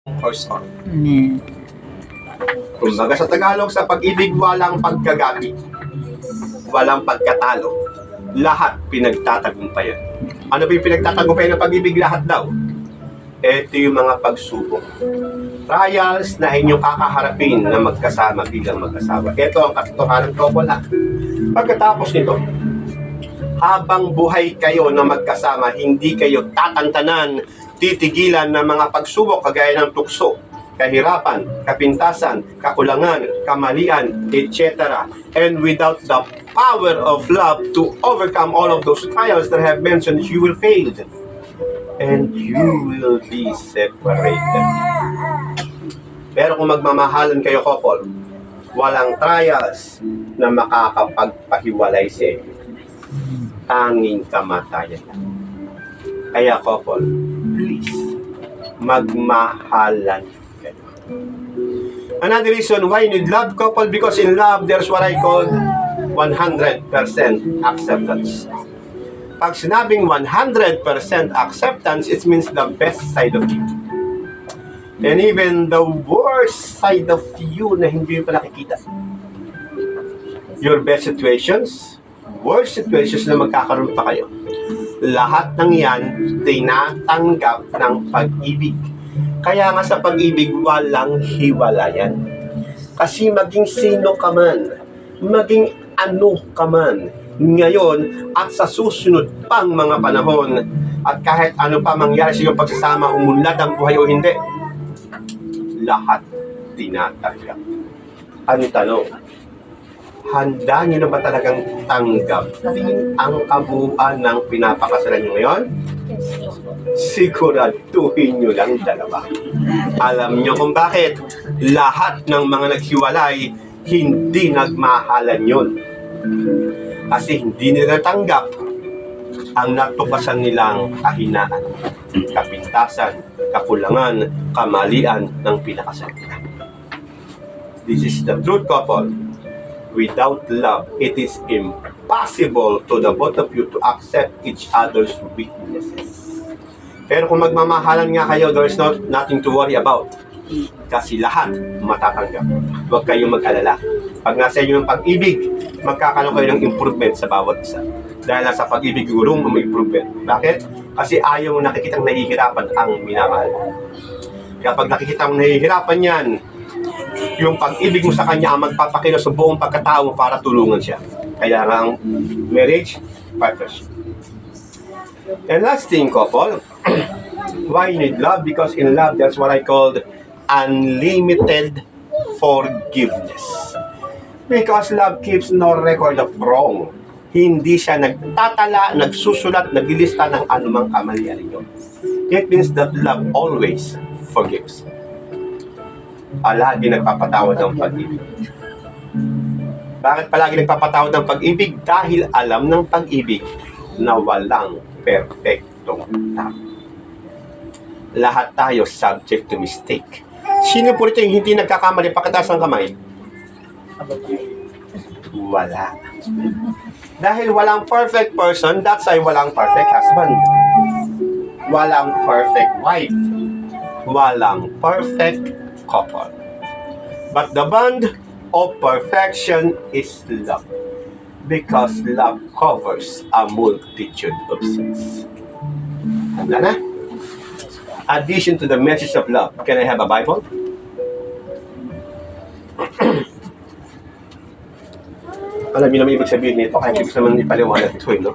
person. Mm. Kumbaga sa Tagalog, sa pag-ibig walang pagkagapi, walang pagkatalo, lahat pinagtatagumpayan. Ano ba yung pinagtatagumpayan ng pag-ibig? Lahat daw. Ito yung mga pagsubok, trials na inyong kakaharapin na magkasama bilang mag-asawa. Ito ang katotohanan ko, wala. Pagkatapos nito, habang buhay kayo na magkasama, hindi kayo tatantanan, titigilan ng mga pagsubok kagaya ng tukso, kahirapan, kapintasan, kakulangan, kamalian, etc. And without the power of love to overcome all of those trials that I have mentioned, you will fail. And you will be separated. Pero kung magmamahalan kayo, couple, walang trials na makakapagpahiwalay sa inyo. Tanging kamatayan. Kaya, couple, please, magmahalan kayo. Another reason why you need love, couple, because in love, there's what I call 100% acceptance. Pag sinabing 100% acceptance, it means the best side of you. And even the worst side of you na hindi pa nakikita. Your best situations, worst situations na magkakaroon pa kayo. Lahat ng yan, tinatanggap ng pag-ibig. Kaya nga sa pag-ibig, walang hiwalayan. Kasi maging sino ka man, maging ano ka man, ngayon at sa susunod pang mga panahon, at kahit ano pa mangyari sa iyong pagsasama, umunlad ang buhay o hindi, lahat tinatanggap. Ang tanong, handa niyo na ba talagang tanggapin ang kabuuan ng pinapakasalan niyo ngayon? Siguraduhin niyo lang dalawa. Alam niyo kung bakit? Lahat ng mga naghiwalay, hindi nagmahalan yun. Kasi hindi nila tanggap ang natuklasan nilang kahinaan, kapintasan, kakulangan, kamalian ng pinakasalan nila. This is the truth, couple. Without love, it is impossible to the both of you to accept each other's weaknesses. Pero kung magmamahalan nga kayo, there is nothing to worry about. Kasi lahat matatanggap. Huwag kayong mag-alala. Pag nasa inyo ng pag-ibig, magkakaroon kayo ng improvement sa bawat isa. Dahil nasa pag-ibig yung may improvement. Bakit? Kasi ayaw mo nakikitang nahihirapan ang minamahal mo. Kapag nakikita mong nahihirapan yan, yung pag-ibig mo sa kanya ang magpapakilos sa buong pagkatao mo para tulungan siya. Kaya nga ang marriage, partnership. And last thing, couple, why you need love? Because in love, that's what I called unlimited forgiveness. Because love keeps no record of wrong. Hindi siya nagtatala, nagsusulat, naglilista ng anumang kamalian ninyo. It means that love always forgives. Palagi nagpapatawad ng pag-ibig. Bakit palagi nagpapatawad ng pag-ibig? Dahil alam ng pag-ibig na walang perfectong tao. Lahat tayo subject to mistake. Sino po rito yung hindi nagkakamali pagkataas ng kamay? Wala. Dahil walang perfect person, that's why walang perfect husband. Walang perfect wife. Walang perfect couple. But the bond of perfection is love. Because love covers a multitude of sins. Handa na? Addition to the message of love, can I have a Bible? Alam niyo naman ibig sabihin nito, kahit ibig naman ipaliwanag ito, no?